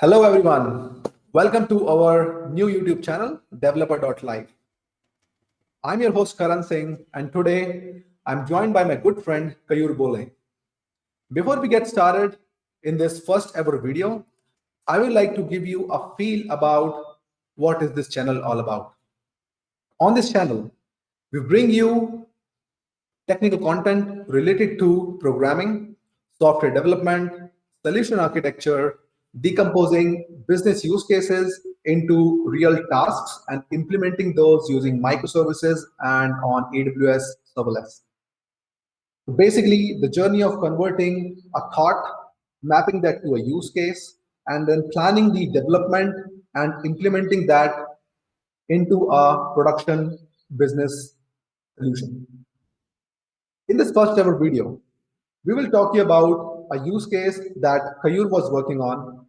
Hello, everyone. Welcome to our new YouTube channel, developer.live. I'm your host, Karan Singh, and today I'm joined by my good friend, Kayur Bole. Before we get started in this first ever video, I would like to give you a feel about what is this channel all about. On this channel, we bring you technical content related to programming, software development, solution architecture, decomposing business use cases into real tasks and implementing those using microservices and on AWS serverless. Basically, the journey of converting a thought, mapping that to a use case, and then planning the development and implementing that into a production business solution. In this first ever video, we will talk to you about a use case that Kayur was working on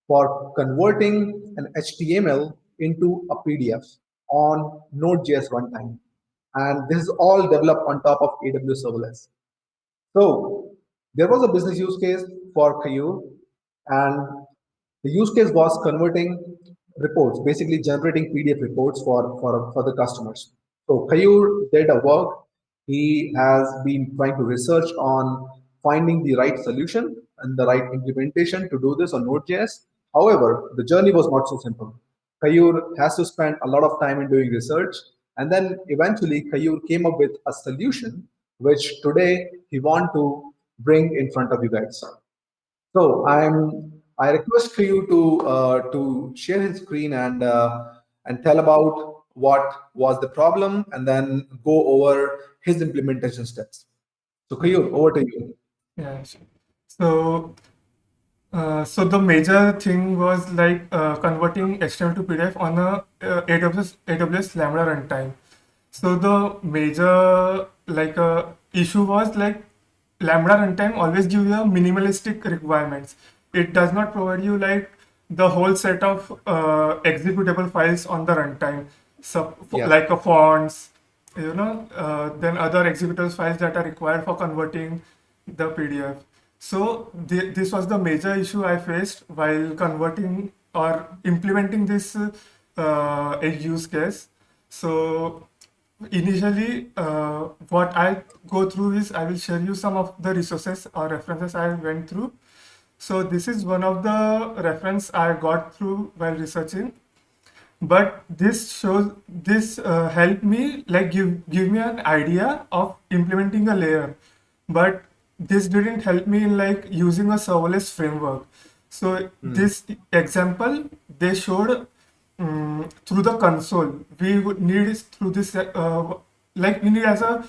for converting an HTML into a PDF on Node.js runtime. And this is all developed on top of AWS serverless. So there was a business use case for Kayur, and the use case was converting reports, basically generating PDF reports for the customers. So Kayur did a work. He has been trying to research on finding the right solution and the right implementation to do this on Node.js. However, the journey was not so simple. Kayur has to spend a lot of time in doing research, and then eventually Kayur came up with a solution which today he want to bring in front of you guys. So I request for you to share his screen and tell about what was the problem and then go over his implementation steps. So Kayur, over to you. Yeah, sure. So, so the major thing was like converting HTML to PDF on a AWS Lambda runtime. So the major issue was like Lambda runtime always give you a minimalistic requirements. It does not provide you like the whole set of executable files on the runtime, so Yeah. like a fonts, then other executable files that are required for converting the PDF. So this was the major issue I faced while converting or implementing this a use case. So initially, what I go through is I will share you some of the resources or references I went through. So this is one of the reference I got through while researching, but this helped me like give me an idea of implementing a layer, but this didn't help me in like using a serverless framework. So this example they showed through the console. We would need is through this like we need as a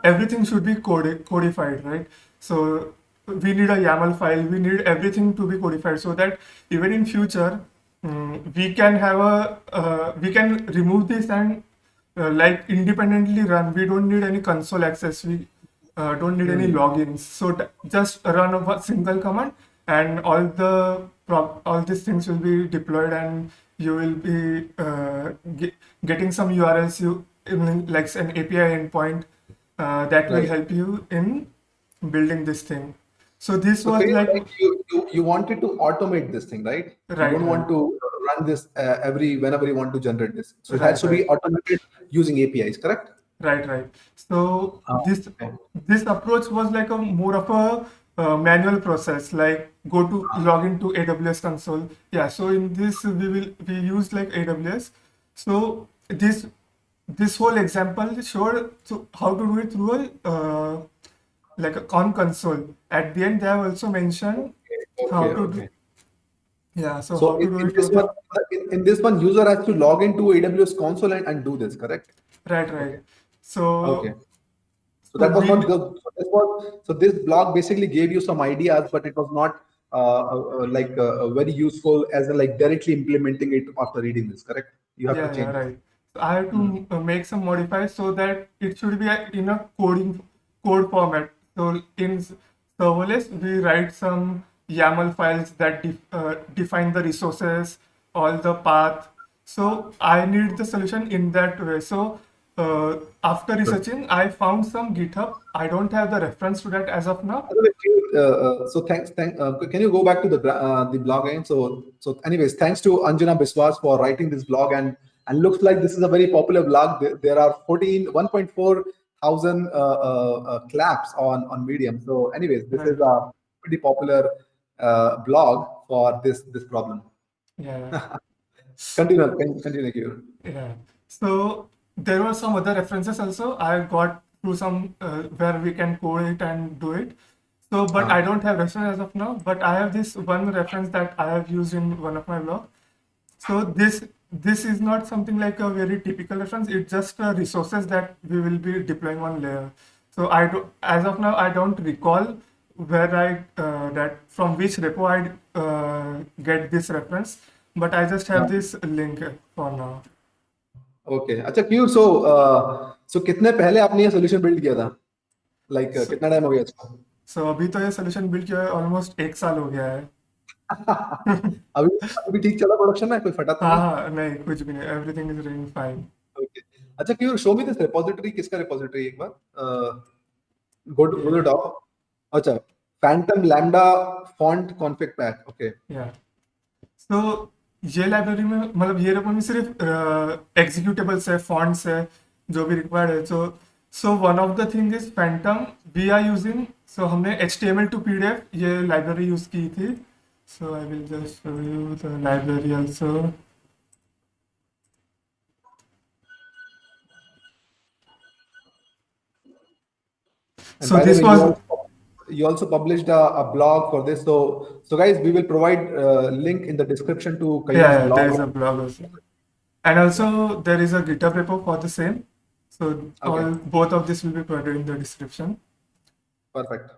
everything should be codified, right? So we need a YAML file. We need everything to be codified so that even in future we can have a we can remove this and like independently run. We don't need any console access. We don't need any logins. So just run a single command, and all these things will be deployed, and you will be getting some URLs. Like an API endpoint that will Right. help you in building this thing. So this So was Kayur, like like you wanted to automate this thing, right? You right, don't right, want to run this every whenever you want to generate this. So it has right, to right. be automated using APIs, correct? Right, right. So Ah, this okay. this approach was like a more of a manual process, like go to log into AWS console. Yeah. So in this we use like AWS. So this whole example showed how to do it through a like a con console. At the end, they have also mentioned how Okay, to okay. do. Yeah. So So how to do in it this on one, the in this one, user has to log into AWS console and do this, correct? right, Okay, right. okay. So So so that was we not the. So this blog basically gave you some ideas, but it was not very useful as like directly implementing it after reading this, correct? You have to Yeah, yeah, change it. right. So I have Hmm. to make some modifiers so that it should be in a code format. So in serverless, we write some YAML files that define the resources, all the path. So I need the solution in that way. So after researching, I found some GitHub. I don't have the reference to that as of now. By the way, so thanks. Can you go back to the blog again? Anyways, thanks to Anjana Biswas for writing this blog, and looks like this is a very popular blog. There are 1.4 thousand claps on Medium. So, anyways, this is Right. a pretty popular blog for this problem. Yeah. Continue here. Yeah. So there were some other references also. I got through some where we can code it and do it. So, but I don't have reference as of now. But I have this one reference that I have used in one of my blog. So this is not something like a very typical reference. It's just resources that we will be deploying on layer. So I do, as of now I don't recall where I that from which repo I get this reference, but I just have this link for now. Okay अच्छा क्यों सो कितने पहले आपने ये solution build किया था like So, कितना time हो गया इसको so अभी तो ये सोल्यूशन बिल्ड किया है ऑलमोस्ट 1 साल हो गया है. अभी अभी ठीक चला प्रोडक्शन में कोई फटा तो हाँ नहीं हाँ नहीं कुछ भी नहीं, everything is running fine. Okay अच्छा क्यों शो मी दिस रिपोजिटरी किसका रिपोजिटरी एक बार गो टू डॉक अच्छा Phantom lambda font config pack okay या सो ये लाइब्रेरी में मतलब ये रेपो में सिर्फ एग्जीक्यूटेबल्स है, फॉन्ट्स है जो भी रिक्वायर्ड है. So one of the thing is Phantom we are using. So हमने HTML टू PDF ये लाइब्रेरी यूज की थी. So I will just show you the library also. and So by the this way was you also published a blog for this so guys we will provide link in the description to Kayur's yeah, there is a blog blog also. And also there is a GitHub repo for the same. So okay both of this will be provided in the description. perfect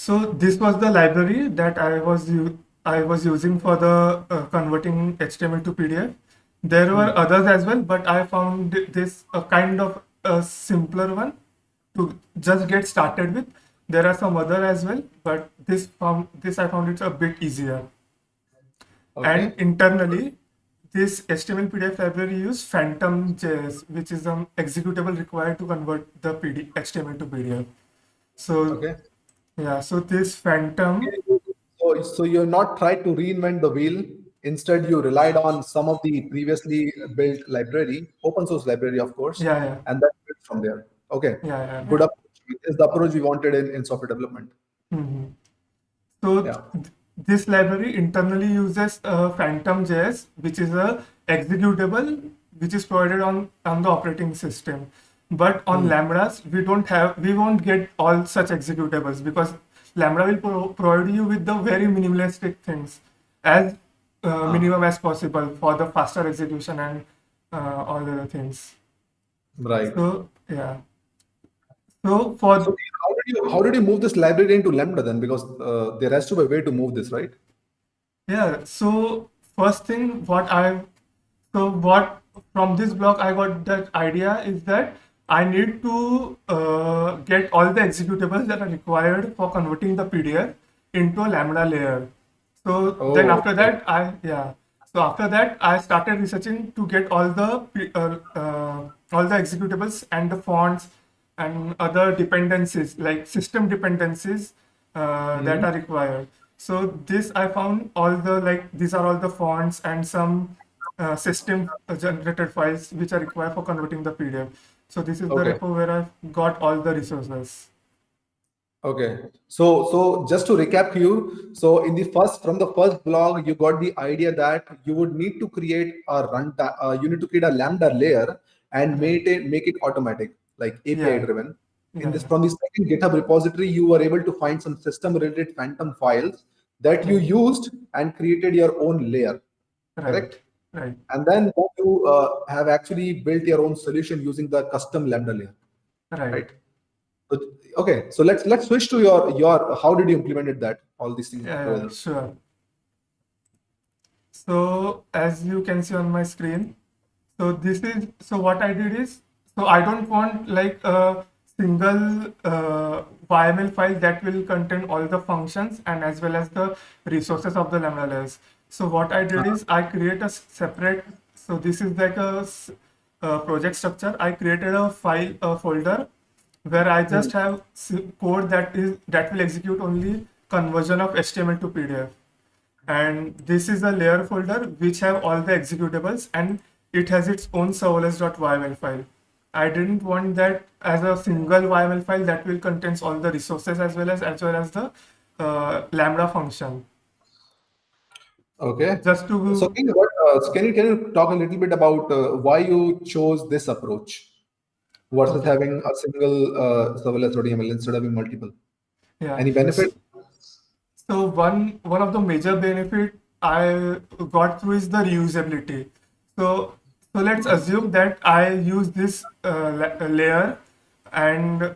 So this was the library that I was using for the converting HTML to PDF. There were others as well, but I found this a kind of a simpler one to just get started with. There are some other as well, but this I found it a bit easier. okay And internally, this HTML PDF library use Phantom.js, which is an executable required to convert the HTML to PDF. So okay yeah, so this Phantom, So you're not tried to reinvent the wheel. Instead, you relied on some of the previously built library, open source library, of course, yeah, and then built from there. Okay, yeah. good approach. This is the approach we wanted in software development. Mhm. So Yeah. this library internally uses Phantom.js, which is a executable which is provided on the operating system. But on Lambdas, we won't get all such executables because Lambda will provide you with the very minimalistic things as minimum as possible for the faster execution and all the other things. Right. So yeah. So for So how did you move this library into Lambda then? Because there has to be a way to move this, right? yeah, so first thing what from this blog I got that idea is that I need to get all the executables that are required for converting the PDF into a Lambda layer. So then Oh, after that so after that I started researching to get all the executables and the fonts and other dependencies like system dependencies that are required. So this I found all the these are all the fonts and some system generated files which are required for converting the PDF. So this is the okay. repo where I got all the resources. Okay. So just to recap here, so from the first blog, you got the idea that you would need to create a runtime, you need to create a Lambda layer and make it automatic, like API Yeah, driven. yeah, From the second GitHub repository, you were able to find some system related phantom files that you used and created your own layer, right, correct? right, And then you have actually built your own solution using the custom Lambda layer, right. right? So, okay, so let's switch to your how did you implemented that all these things Yeah, together? sure. So as you can see on my screen, so what I did is, so I don't want like a single YML file that will contain all the functions and as well as the resources of the Lambda layers. So what I did is I create a separate, so this is like a project structure, I created a folder where I just have code that will execute only conversion of HTML to PDF. And this is a layer folder which have all the executables, and it has its own serverless.yml file. I didn't want that as a single YML file that will contains all the resources as well as the Lambda function. Okay. Just So to can you talk a little bit about why you chose this approach versus Okay, having a single serverless.yml instead of having multiple? yeah. Any benefit? So one of the major benefit I got through is the reusability. So let's assume that I use this layer, and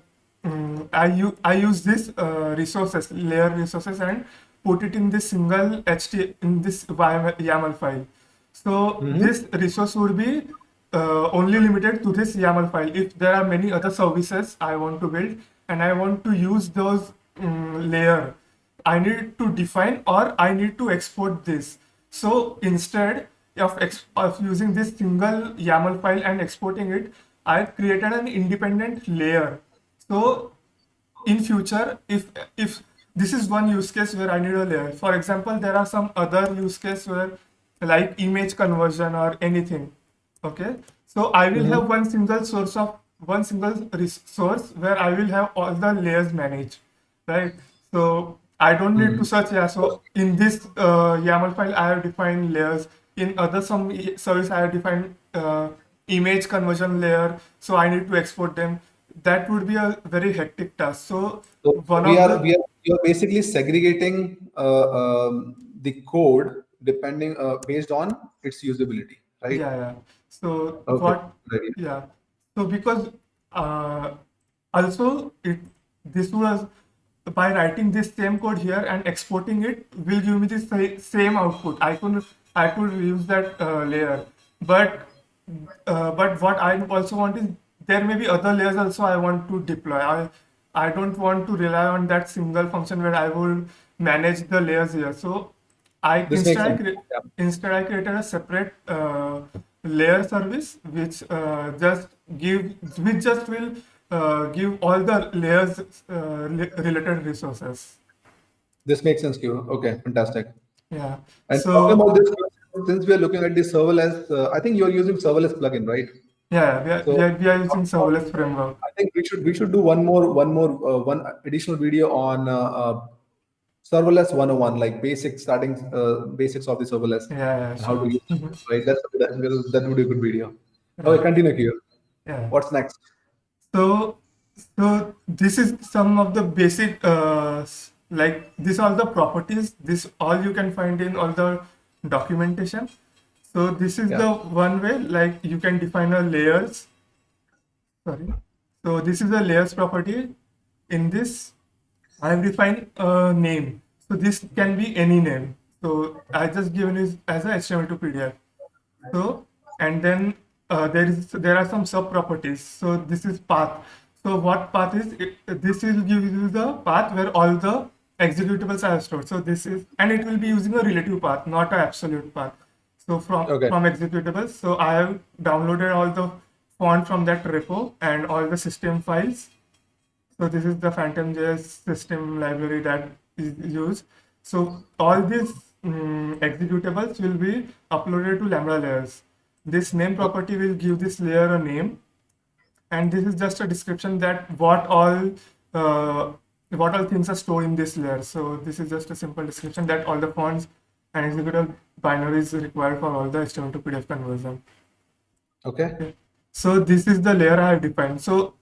I use this layer resources, and put it in this single in this YAML file. So Hmm. this resource would be only limited to this YAML file. If there are many other services I want to build and I want to use those layer, I need to define or I need to export this. So instead of using this single YAML file and exporting it, I've created an independent layer. So in future, if this is one use case where I need a layer. For example, there are some other use case where like image conversion or anything. Okay, so I will have Hmm. one single resource where I will have all the layers managed, right? So I don't need to Hmm. search. Yeah, so in this YAML file I have defined layers. In other some service I have defined image conversion layer, so I need to export them. That would be a very hectic task. So So one of the you're basically segregating the code depending based on its usability, right? Yeah, yeah. So Okay. Very. yeah. So because uh, also this was by writing this same code here and exporting it will give me the same output. I could use that layer, but what I also want is there may be other layers also I want to deploy. I don't want to rely on that single function where I will manage the layers here. So I This makes sense. Yeah. instead I created a separate layer service which just will give all the layers related resources. This makes sense to you. Okay, fantastic. Yeah. And talking So about this, since we are looking at the serverless, I think you're using serverless plugin, right? yeah, So we are using talking about serverless framework. I think we should do one additional video on serverless 101, like basics of the serverless Yeah, yeah, and how to sure. use it, right? That would be a good video. Okay, Right. continue here. Yeah. What's next? So, so this is some of the basic, like these are the properties. This all you can find in all the documentation. So this is Yeah. the one way, like you can define a layers. Sorry. So this is the layers property. In this, I have defined a name. So this can be any name. So I just given it as a HTML to PDF. So, and then there are some sub properties. So this is path. So what path is it? This will give you the path where all the executables are stored. So this is, and it will be using a relative path, not an absolute path. So Okay. from executables. So I have downloaded all the font from that repo and all the system files. So this is the Phantom.js system library that is used. So all these executables will be uploaded to Lambda layers. This name property will give this layer a name, and this is just a description that what all things are stored in this layer. So this is just a simple description that all the fonts and executable binaries required for all the HTML to PDF conversion. Okay. So this is the layer I have defined. So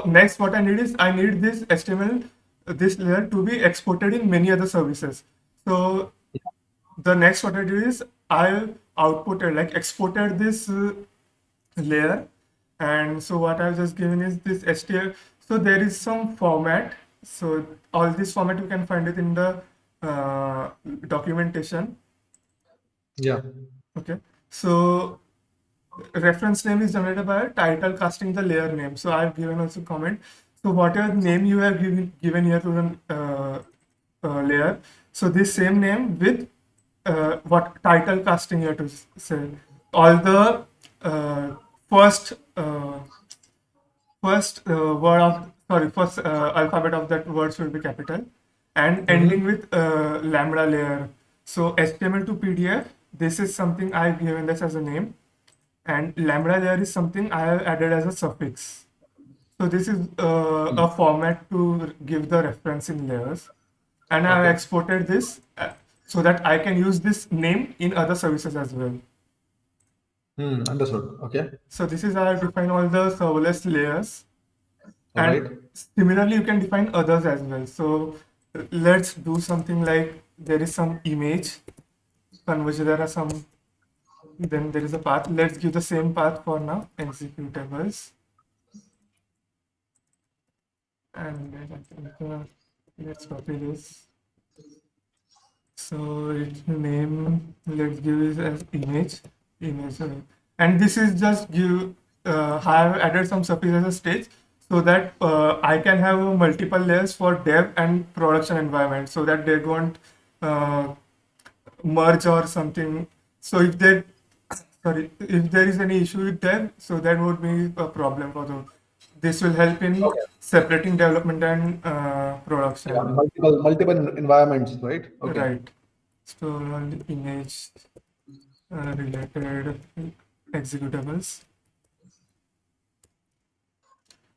next what I need is I need this HTML, this layer to be exported in many other services. So the next what I did is I outputted, like exported this layer. And so what I've just given is this HTML. So there is some format. So all this format you can find it in the documentation. Yeah. Okay. So reference name is generated by title casting the layer name. So I've given also comment. So whatever name you have given here to the layer, so this same name with what title casting here to say all the first word of first alphabet of that word should be capital, and ending Mm-hmm. with lambda layer. So HTML to PDF, this is something I've given this as a name, and lambda layer is something I have added as a suffix. So this is a format to give the reference in layers, and I have Okay. exported this so that I can use this name in other services as well. Understood. Okay. So this is how I define all the serverless layers. All right. And similarly, you can define others as well. So let's do something like there is some image conversion, there are some, then there is a path. Let's give the same path for now, executables. And then I think, let's copy this. So its name, let's give it as image. And this is just give, have added some suffix as a stage so that I can have multiple layers for dev and production environment so that they don't uh, merge or something. So if they, sorry, if there is any issue with dev, so that would be a problem for them. This will help in Okay. separating development and Yeah. production. Multiple environments, right? Okay. Right. Store image related executables.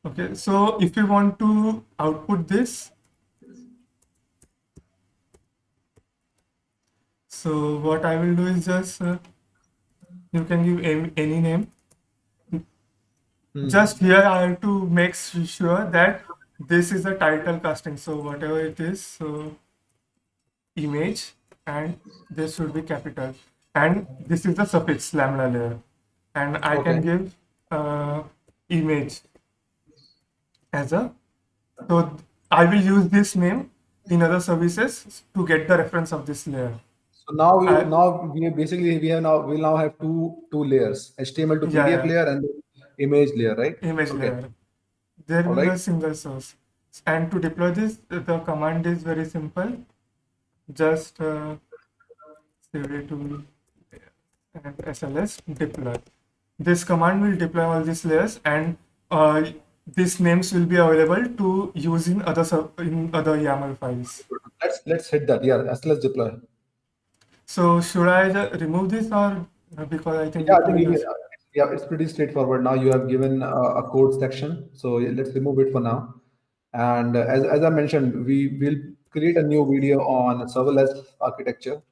Okay, so if you want to output this, so what I will do is just you can give any name. Just Hmm. here I have to make sure that this is a title casting. So whatever it is, so image, and this should be capital, and this is the suffix lambda layer, and I can Okay. give image as a, so I will use this name in other services to get the reference of this layer. So now I, we have now we'll now have two layers, HTML to yeah, PDF yeah, layer and the image layer, right? image Okay. layer. There All will be right. a single source. And to deploy this, the command is very simple. Just cd to and SLS deploy. This command will deploy all these layers, and these names will be available to use in in other YAML files. Let's hit that. Yeah. Let's deploy. So should I remove this, or because I think Yeah, it I think will just, yeah, it's pretty straightforward. Now you have given a code section, so let's remove it for now. And as I mentioned, we will create a new video on serverless architecture,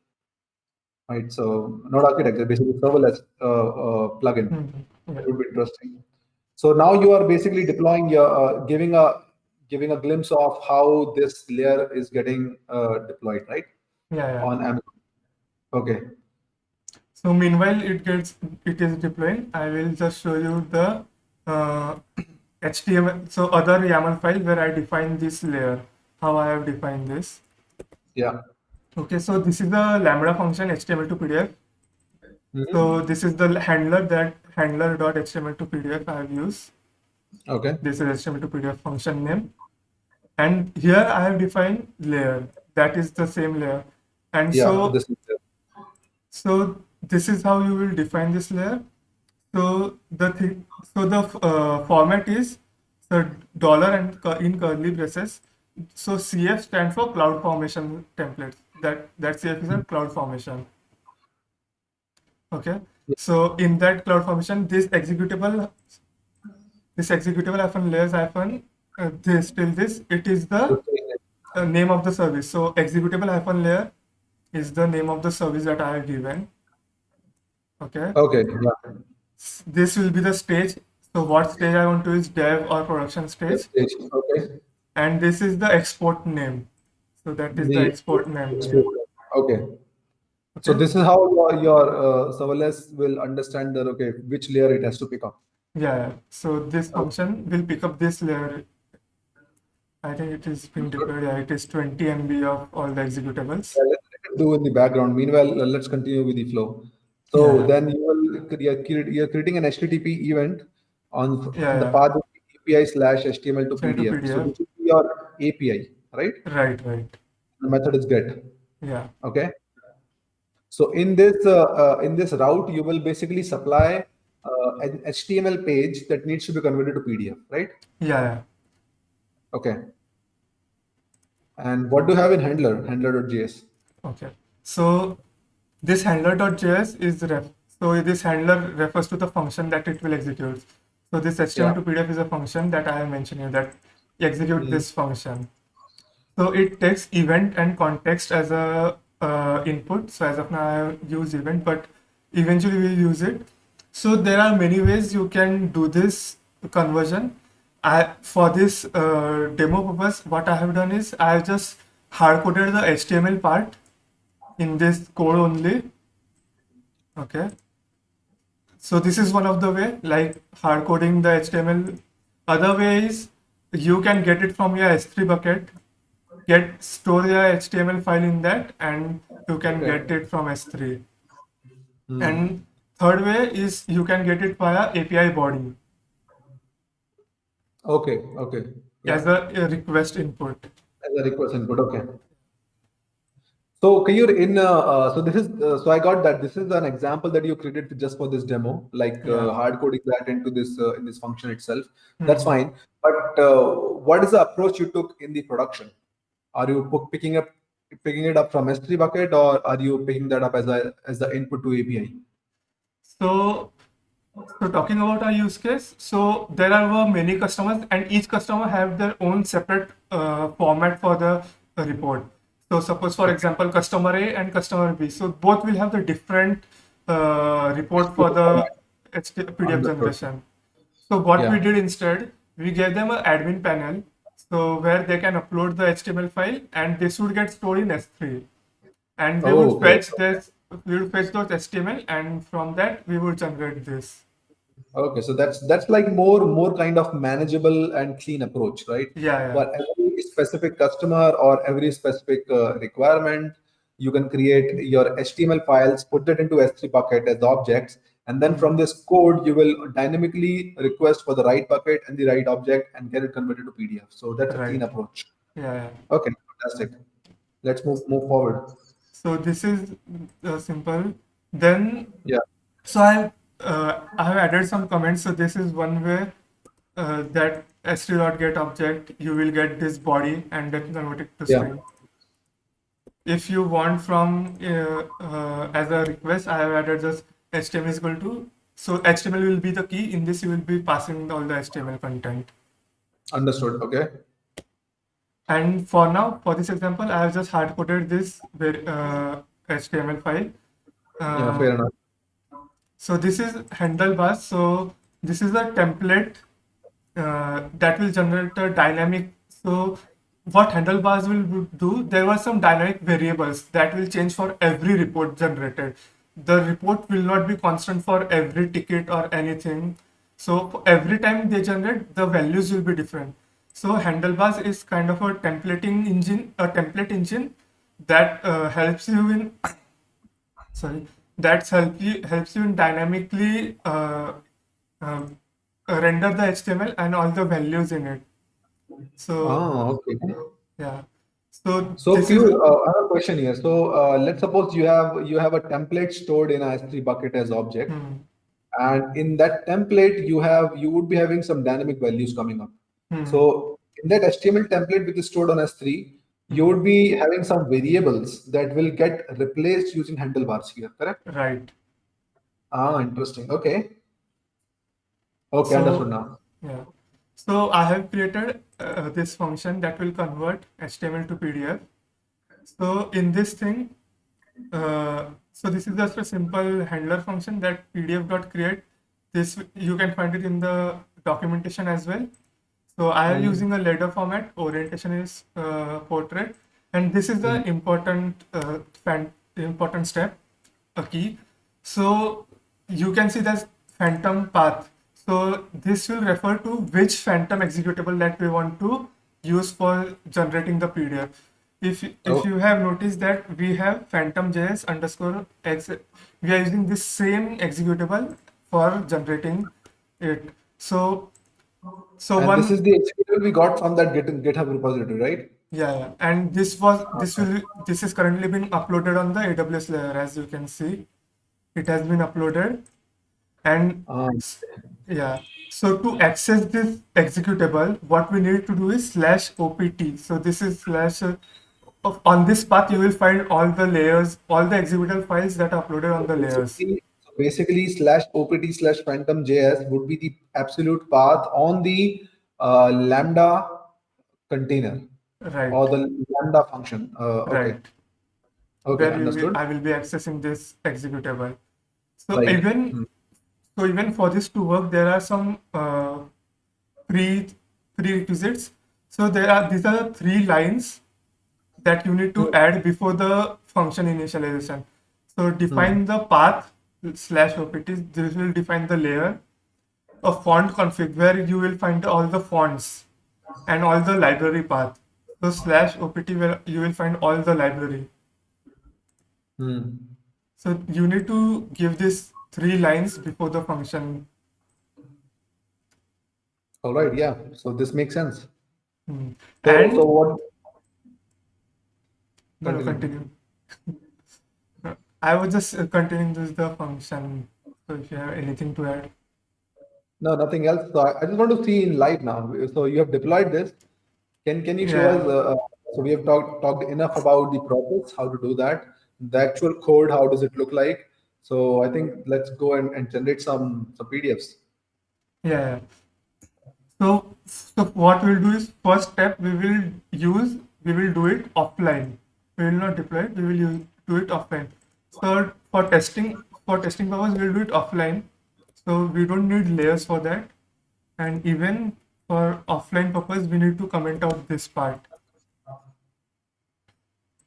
right? So not architecture, basically serverless plugin. mhm, That yeah, would be interesting. So now you are basically deploying your giving a glimpse of how this layer is getting deployed, right? yeah, yeah. On Amazon. Okay. So meanwhile, it is deploying. I will just show you the uh, HTML, so other YAML file where I define this layer, how I have defined this. Yeah. Okay, so this is the Lambda function HTML to PDF. So Hmm. this is the handler, that handler.html to PDF I have used. Okay. This is HTML to PDF function name. And here I have defined layer. That is the same layer. And Yeah. so, This is so this is how you will define this layer. So the thing, so the format is the dollar and in curly braces. So CF stands for cloud formation template. That CF is a cloud formation. Okay. So in that cloud formation, this executable hyphen layers hyphen this till this, it is the name of the service. So executable hyphen layer is the name of the service that I have given. Okay. okay. Yeah. This will be the stage. So what stage I want to is dev or production Yes, stage. stage. Okay. And this is the export name. So that is the The export name here. export. Okay. So Okay. this is how your serverless will understand that okay, which layer it has to pick up. Yeah. Yeah. So this Okay. function will pick up this layer. I think it is being Good. deployed. Yeah, it is 20 MB of all the executables. Yeah, let it do in the background. Meanwhile, let's continue with the flow. Yeah. So Yeah. then you're creating an HTTP event Yeah. on the Yeah. path of API slash HTML to Send to PDF. So PDF. this will be your API, right? Right. Right. The method is get. Yeah. Okay. So in this route, you will basically supply. an HTML page that needs to be converted to PDF, right? Yeah. Okay. And what do you have in handler, handler.js? Okay. So this handler.js is so this handler refers to the function that it will execute. So this HTML Yeah. to PDF is a function that I have mentioned here that execute Mhm. this function. So it takes event and context as a input. So as of now, I use event, but eventually we'll use it. So there are many ways you can do this conversion. For this demo purpose, what I have done is I have just hard coded the HTML part in this code only. Okay. So this is one of the way, like hard coding the HTML. Other way is you can get it from your S3 bucket, store your HTML file in that, and you can Okay. get it from S3. Hmm. And third way is you can get it via API body Okay. Okay. as Yeah. a request input. As a request input. Okay. So Kayur, so this is so I got that this is an example that you created just for this demo, like Yeah. hard coding that into this in this function itself. That's Hmm. fine. But what is the approach you took in the production? Are you picking it up from S3 bucket, or are you picking that up as the input to API? So So talking about our use case, so there are many customers, and each customer have their own separate format for the report. So suppose, for Okay. example, customer A and customer B. So both will have the different report for HTML the format. PDF Understood. generation. So what we Yeah. did instead, we gave them an admin panel, so where they can upload the HTML file, and this would get stored in S3, and Oh, okay. we would fetch those HTML, and from that we would generate this. Okay, so that's like more kind of manageable and clean approach, right? Yeah. For every specific customer or every specific requirement, you can create your HTML files, put that into S3 bucket as objects, and then from Hmm. this code, you will dynamically request for the right bucket and the right object and get it converted to PDF. So that's a clean Right. approach. Yeah. Okay, fantastic. Let's move forward. So this is simple. Then, Yeah, so I have added some comments. So this is one way that s3.get object, you will get this body and then convert it to yeah, string. If you want from as a request, I have added just HTML is equal to. So HTML will be the key. In this, you will be passing all the HTML content. understood. Okay, And for now, for this example, I have just hard coded this HTML file. yeah, Uh, fair enough. so this is handlebars. So this is a template that will generate a dynamic. So what handlebars will do, there were some dynamic variables that will change for every report generated. The report will not be constant for every ticket or anything. So for every time they generate, the values will be different. So handlebars is kind of a template engine that helps you in sorry helps you in dynamically uh, render the HTML and all the values in it. So Ah, okay. yeah, so So this is Pure, I have a question here. So let's suppose you have a template stored in a S3 bucket as object, hmm, and in that template you would be having some dynamic values coming up. hmm, So in that HTML template which is stored on S3, you hmm, would be having some variables that will get replaced using handlebars here, correct? right. Ah, interesting. Okay. Okay, understood So now. yeah, so I have created this function that will convert HTML to PDF. So in this thing, so this is just a simple handler function that PDF.create. This you can find it in the documentation as well. So I am Mhm. using a ladder format. Orientation is portrait, and this is the Mhm. important step, a key. So you can see that phantom path. So this will refer to which phantom executable that we want to use for generating the PDF. If Okay. you have noticed that we have phantom.js underscore x, we are using this same executable for generating it. So And this one, is the executable we got from that GitHub repository, right? yeah, and this is currently being uploaded on the AWS layer. As you can see, it has been uploaded. And Ah, yeah, so to access this executable, what we need to do is /opt. So this is slash on this path you will find all the layers, all the executable files that are uploaded on so the layers. basically, slash opt slash phantom js would be the absolute path on the Lambda container or Right, the Lambda function. Okay, right. okay, Where understood. I will be accessing this executable. So Right. even Hmm. so even for this to work, there are some pre prerequisites. So these are the three lines that you need Hmm. to add before the function initialization. So Hmm. define the path /opt. This will define the layer. A font config where you will find all the fonts and all the library path. So /opt where you will find all the library. Hmm. So you need to give this three lines before the function. All right. Yeah. So this makes sense. Hmm. So And what? no, no, Continue. continue. I was just continuing this the function. So if you have anything to add. No, nothing else. So I just want to see in live now. So you have deployed this. Can you show us? Yeah, So we have talked enough about the process, how to do that, the actual code, how does it look like? So I think let's go and generate some PDFs. yeah. So what we'll do is first step we will do it offline. We will not deploy it. We will do it offline. So for testing purpose we'll do it offline. So we don't need layers for that. And even for offline purpose we need to comment out this part.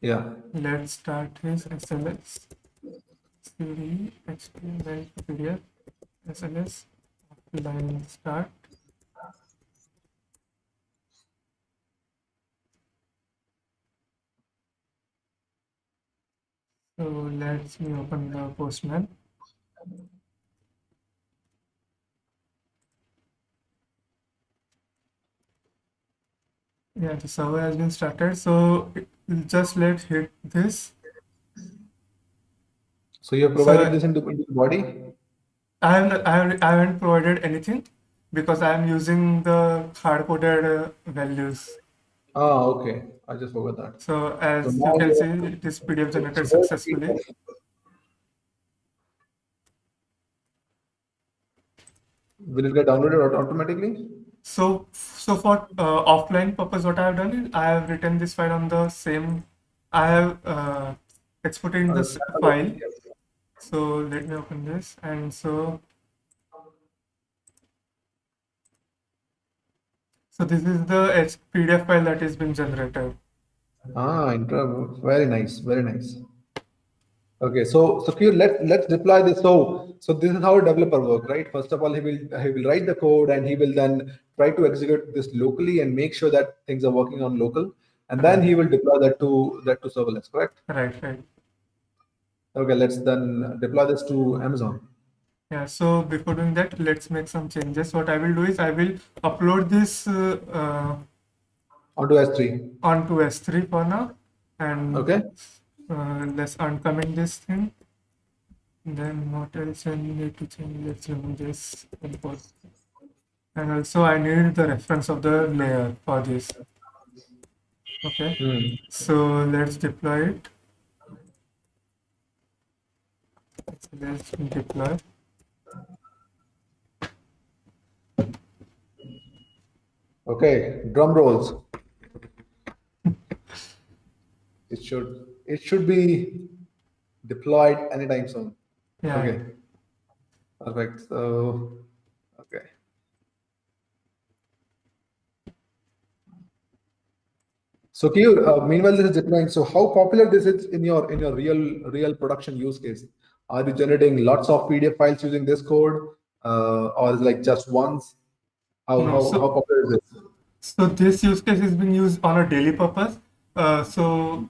Yeah. Let's start his SLS cd HTML PDF SLS offline start. So let's me open the Postman. Yeah, the server has been started. So just let's hit this. So you have provided So this into the body. I haven't provided anything because I am using the hard-coded values. Ah, okay. I just forgot that. So So as you now can you see, it is PDF so generated where's the successfully. PDF? Will it get downloaded automatically? So for offline purpose, what I have done is I have written this file on the same. I have exported in this Sample of file. PDF. So let me open this, and so this is the PDF file that has been generated. Ah, very nice, very nice. Okay, so Q, let's deploy this. So this is how a developer work, right? First of all, he will write the code and he will then try to execute this locally and make sure that things are working on local, and then Right, he will deploy that to serverless, correct? right. Okay, let's then deploy this to Amazon Yeah, so before doing that, let's make some changes. What I will do is I will upload this onto S3. onto S3 for now, and Okay. let's uncomment this thing. Then what else I need to change? Let's remove this import. And also I need the reference of the layer for this. Okay, Hmm. so let's deploy it. Let's deploy. Okay, drum rolls. It should be deployed anytime soon. Yeah, Okay, perfect. So okay. So Keyur, meanwhile this is deploying. So how popular this is in your real production use case? Are you generating lots of PDF files using this code, or is like just once? How no. how how So popular is this? so this use case is being used on a daily purpose. So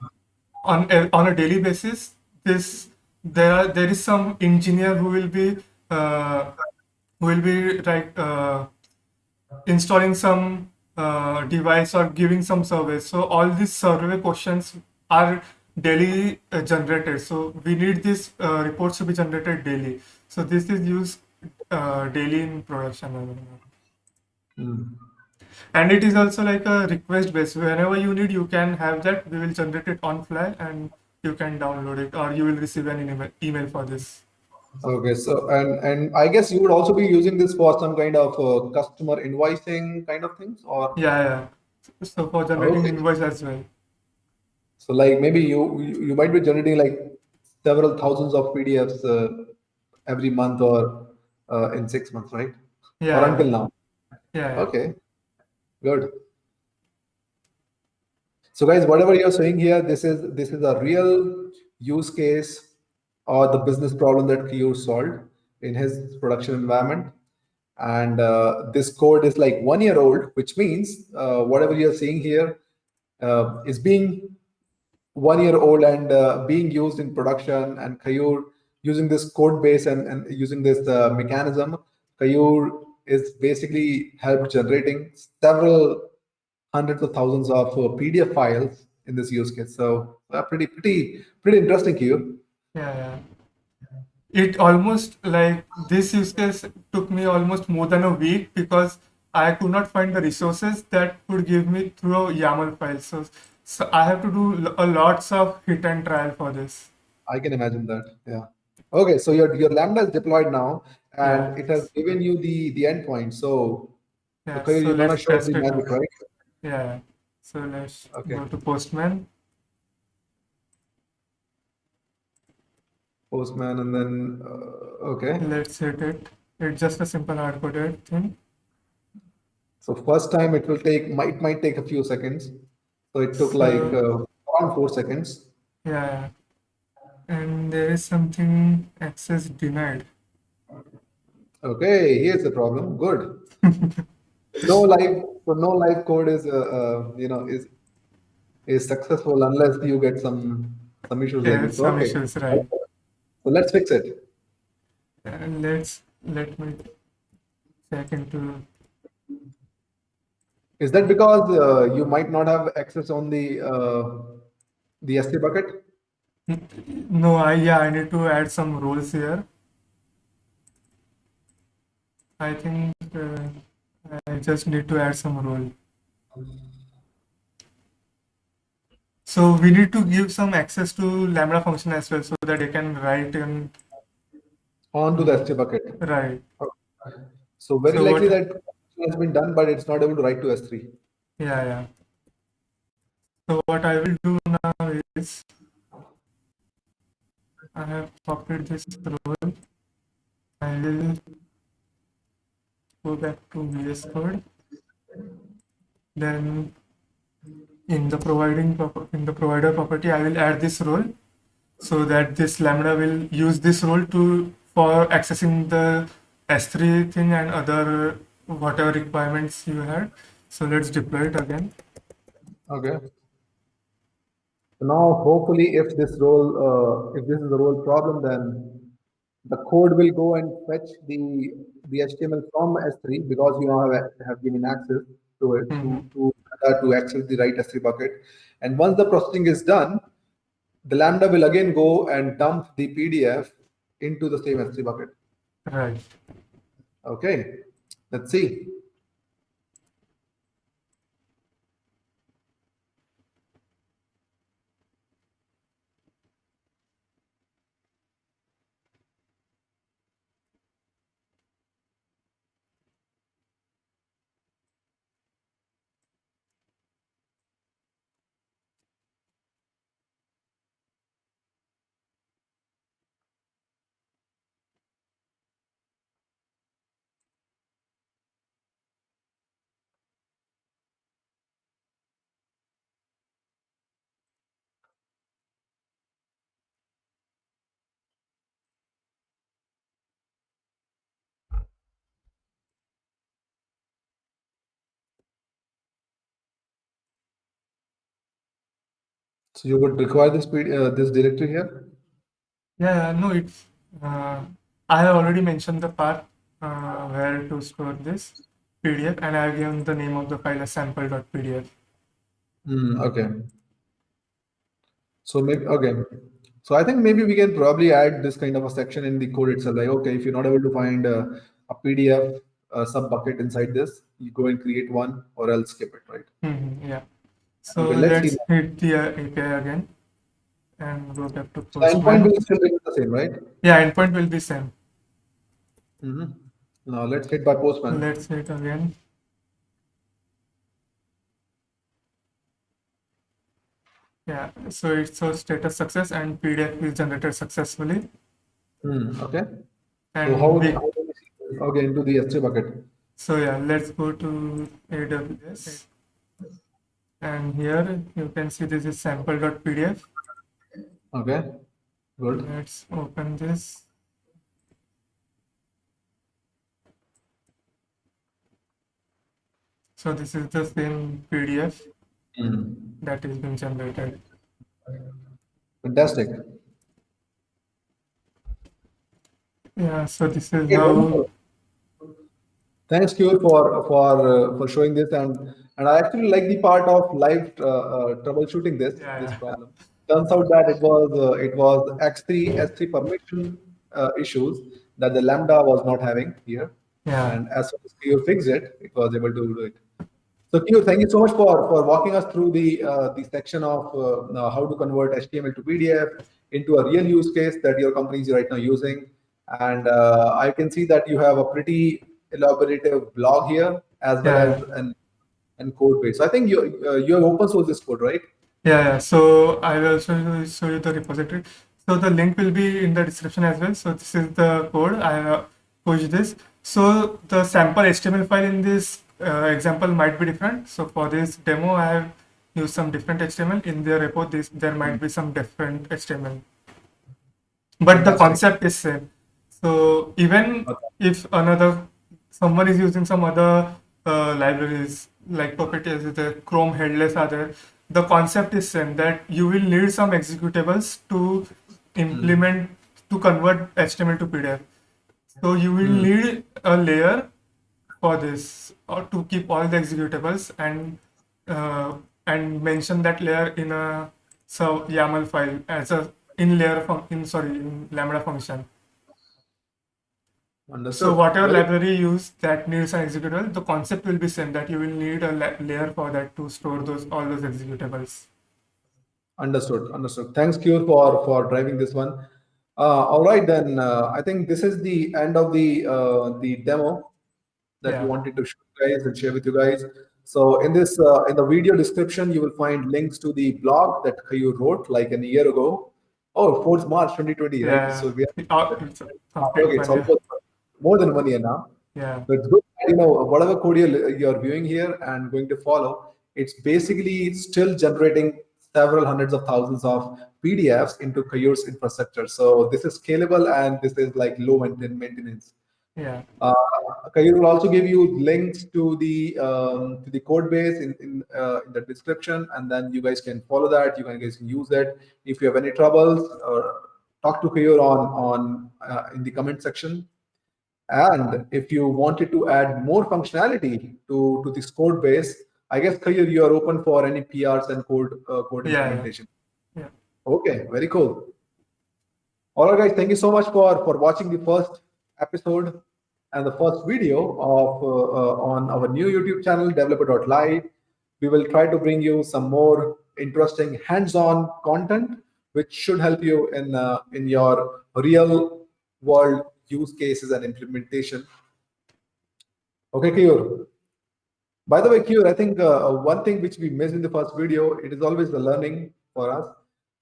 on a daily basis, this there is some engineer uh, who will be installing some device or giving some service. So all these survey questions are daily generated. So we need these reports to be generated daily. So this is used. daily in production. Hmm. And it is also like a request based. Whenever you need, you can have that. We will generate it on fly, and you can download it, or you will receive an email for this. Okay, so and I guess you would also be using this for some kind of customer invoicing kind of things, or Yeah, yeah. So for generating okay. invoice as well. So like maybe you might be generating like several thousands of PDFs every month or in 6 months, right? Yeah, Or yeah, until now. yeah, yeah. Okay, good. So guys, whatever you're saying here, this is a real use case or the business problem that Kiyur solved in his production environment. And this code is like 1 year old, which means whatever you're seeing here is being 1 year old and being used in production. And Kayur using this code base and using this mechanism, Kayur is basically helped generating several hundreds of thousands of PDF files in this use case. So pretty interesting, Kayur. Yeah, yeah. It almost like this use case took me almost more than a week because I could not find the resources that could give me through a YAML file. So I have to do a lots of hit and trial for this. I can imagine that. Yeah. Okay, so your Lambda is deployed now, and Yeah, it has given you the endpoint. So yeah. Kayur, So you're gonna let's show test the it magic, now. right? Yeah. So let's Okay. go to Postman. Postman, and then okay. Let's hit it. It's just a simple hard-coded thing. So first time it will take might take a few seconds. So it took like So around 4 seconds. yeah, and there is something access denied. Okay, here's the problem. Good. No live code is is successful unless you get some issues like Yeah, this. So, some okay, issues, so right? let's fix it. And let me check into. Is that because you might not have access on the S3 bucket? No, I need to add some rules here. I think I just need to add some rule. So we need to give some access to Lambda function as well, so that they can write in Onto the S3 bucket. right. Okay. So very So likely what? that has been done, but it's not able to write to S3. Yeah, yeah. So what I will do now is I have copied this rule. I will go back to VS Code. Then in the provider property, I will add this role so that this Lambda will use this role to for accessing the S3 thing and other whatever requirements you had. So let's deploy it again. Okay. So now, hopefully, if this is a role problem, then the code will go and fetch the HTML from S3 because you now have given access to it Mhm. to access the right S3 bucket. And once the processing is done, the Lambda will again go and dump the PDF into the same S3 bucket. Right. Okay, let's see. So you would require this directory here. Yeah, no, it's I have already mentioned the path where to store this PDF, and I have given the name of the file as sample.pdf. Okay. So maybe okay. So I think maybe we can probably add this kind of a section in the code itself. Like, okay, if you're not able to find a PDF sub bucket inside this, you go and create one, or else skip it, right? Yeah. So Okay, let's see. let's hit the API again and go back to So the endpoint Postman. will still be the same, right? Yeah, endpoint will be same. Now let's hit by Postman. Let's hit again. Yeah, so it shows status success and PDF is generated successfully. Okay. So And how we, do we see? Okay, into the S3 bucket. so yeah, let's go to AWS. And here you can see this is sample.pdf. Okay, good. Let's open this. So this is the same PDF that is being generated. Fantastic. Yeah, so this is Okay, how. wonderful. Thanks, Q, for showing this, and I actually like the part of live troubleshooting this Yeah, problem. Turns out that it was X3 S3 permission issues that the Lambda was not having here, yeah, and as soon as Q fixed it, it was able to do it. So, Q, thank you so much for walking us through the section of how to convert HTML to PDF into a real use case that your company is right now using. And I can see that you have a pretty elaborative blog here as well yeah, as an code base. So I think you have open source this code, right? yeah. So I will also show you the repository. So the link will be in the description as well. So this is the code. I have pushed this. So the sample HTML file in this example might be different. So for this demo, I have used some different HTML. In the repo, there might be some different HTML, but the Fantastic. concept is same. So even Okay. if someone is using some other libraries like Puppet is there, Chrome headless are there, the concept is same that you will need some executables to implement to convert HTML to PDF. So you will need a layer for this or to keep all the executables and mention that layer in a YAML file as a in Lambda function. So Understood. whatever Very library you use that needs an executable, the concept will be same that you will need a layer for that to store all those executables. understood. Understood. Thanks, Q, for driving this one. All right, then. I think this is the end of the demo that we Yeah, wanted to show you guys and share with you guys. So in this in the video description, you will find links to the blog that you wrote like a year ago. Oh, 4th March 2020, right? yeah, So we it's complete okay, it's 1 year. almost more than 1 year now. Yeah, So it's good, that, whatever code you're viewing here and going to follow, it's basically still generating several hundreds of thousands of PDFs into Kayur's infrastructure. So this is scalable and this is like low maintenance. yeah, Uh, Kayur will also give you links to the code base in the description, and then you guys can follow that. You guys can use it. If you have any troubles, talk to Kayur on in the comment section. And if you wanted to add more functionality to this code base, I guess Kayur, you are open for any PRs and code yeah, yeah, implementation. yeah. Okay, very cool. All right, guys, thank you so much for watching the first episode and the first video of on our new YouTube channel, developer.live. We will try to bring you some more interesting hands-on content, which should help you in your real world use cases and implementation. Okay, Kiyur. By the way, Kiyur, I think one thing which we missed in the first video, it is always the learning for us.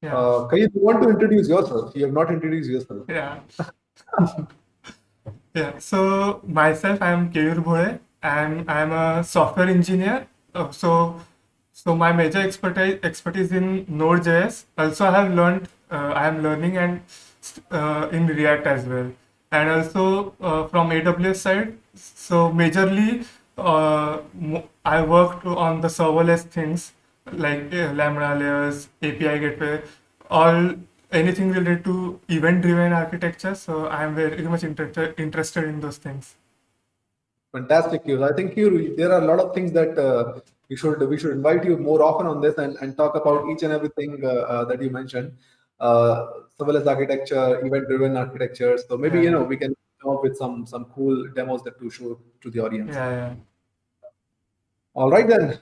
Yeah. Kayur, you want to introduce yourself? You have not introduced yourself. Yeah. Yeah. So myself, I am Keyur Bhole. I'm a software engineer. So my major expertise in Node.js. Also, I am learning and in React as well. And also from AWS side. So majorly, I worked on the serverless things like Lambda layers, API gateway, all anything related to event-driven architecture. So I am very much interested in those things. Fantastic, Hugh. I think Hugh, there are a lot of things that we should invite you more often on this and talk about each and everything that you mentioned. Serverless architecture, event-driven architecture. So maybe Yeah. we can come up with some cool demos that to show to the audience. Yeah. All right then.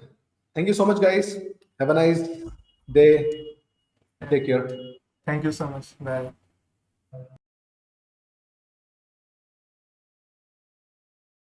Thank you so much, guys. Have a nice day. Take care. Thank you so much. Bye.